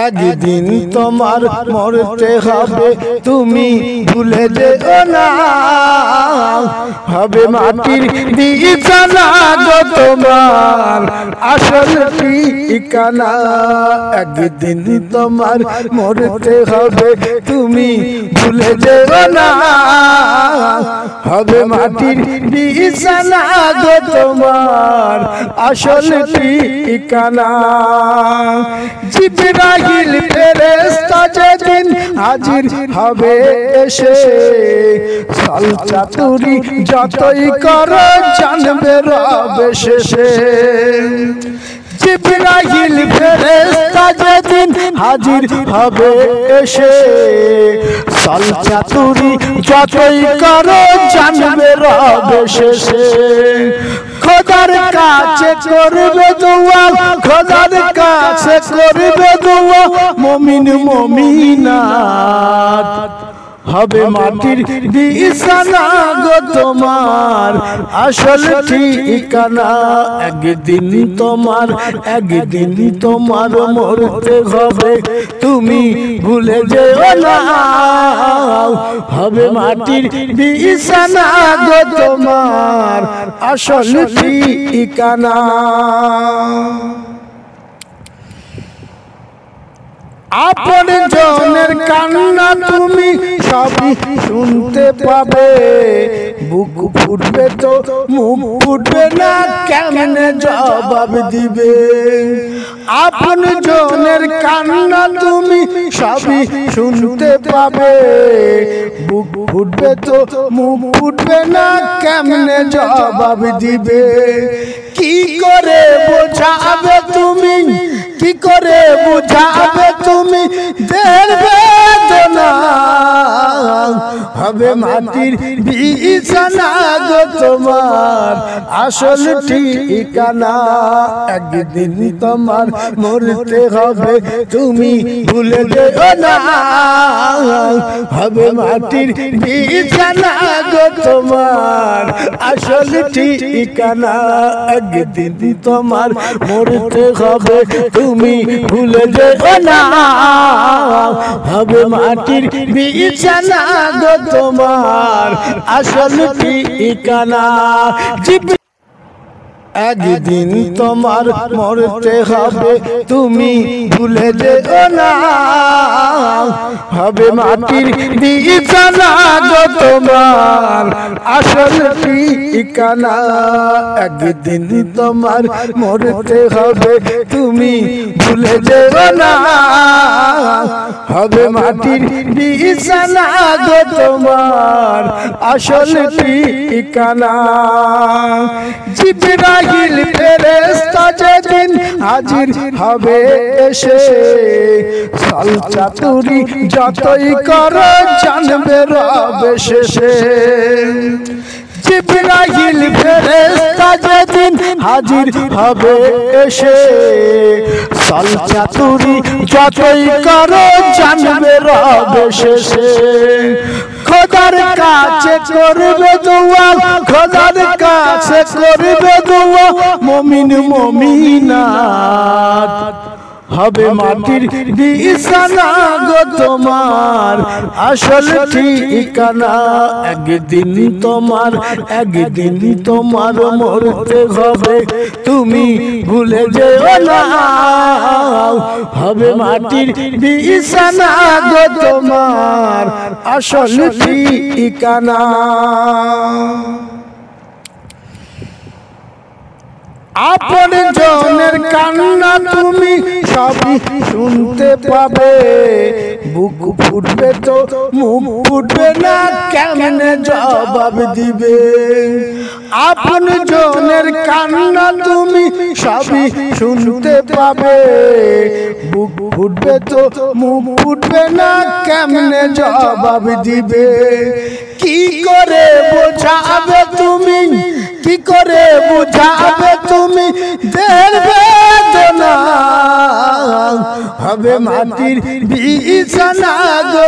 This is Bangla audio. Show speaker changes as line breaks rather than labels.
একদিন তোমার মরতে হবে, তুমি ভুলে যেও না। হবে মাটির বিছানা গো তোমার আসল ঠিকানা। একদিন তোমার মরতে হবে, তুমি ভুলে যেও না। হবে মাটির বিছানা গো তোমার আসল ঠিকানা। জিবরাইল ফেরেশতা যেদিন হাজির হবে এসে, সাল চাতুরি যতই করো জানবে রবে শেষে। জিবরাইল ফেরেশতা যেদিন হাজির হবে এসে, সাল চাতুরি যতই করো জানবে রবে শেষে। খোদার কাছে করবে দোয়া, খোদার কাছে করবে দোয়া মুমিন মুমিনাত। হবে মাটির বিছানা গো তোমার আসল ঠিকানা। একদিন তোমার মরতে হবে, তুমি ভুলে যেও না। হবে মাটির বিছানা গো তোমার আসল ঠিকানা। আপন জনের কান্না তুমি সবই শুনতে পাবে, বুক ফুটবে তো মুখ ফুটবে না, কেমনে জবাব দিবে। আপন জনের কান্না তুমি সবই শুনতে পাবে, বুক ফুটবে তো মুখ ফুটবে না, কেমনে জবাব দিবে। কি করে বোঝাবে তুমি, কি করে বোঝাবে তুমি দেহের বেদনা। হবে মাটির বিছানা গো তোমার আসল ঠিকানা। একদিন তোমার মরতে হবে, তুমি ভুলে যেও না। হবে মাটির বিছানা গো তোমার আসল ঠিকানা। একদিন তোমার মরতে হবে, তুমি ভুলে যেও না। হবে মাটির বিছানা গো তোমার আসল ঠিকানা। একদিন তোমার মরতে হবে, তুমি ভুলে যেও না। হবে মাটির বিছানা গো তোমার আসল ঠিকানা। একদিন তোমার মরতে হবে, তুমি ভুলে যেও না। হবে মাটির বিছানা গো তোমার আসল ঠিকানা। জিবরাইল ফেরেশতা যেদিন হাজির হবে এসে, সাল চাতুরি যতই করো জানবে রবে শেষে। জিবরাইল ফেরেশতা যেদিন হাজির হবে এসে, সাল চাতুরি যতই করো জানবে রবে শেষে। খোদার কাছে করবে দোয়া, খোদার কাছে করবে দোয়া মুমিন মুমিনাত। হবে মাটির বিছানা গো তোমার আসল ঠিকানা। একদিন তোমার মরতে হবে, তুমি ভুলে যেও না। হবে মাটির বিছানা গো তোমার আসল ঠিকানা। আপন জনের কান্না তুমি সবই শুনতে পাবে, বুক ফুটবে তো মুখ ফুটবে না, কেমনে জবাব দিবে। আপন জনের কান্না তুমি সবই শুনতে পাবে, বুক ফুটবে তো মুখ ফুটবে না, কেমনে জবাব দিবে। কি করে বোঝাবে তুমি, কি করে বোঝাবে তুমি দেহের বেদনা। হবে মাটির বিছানা গো।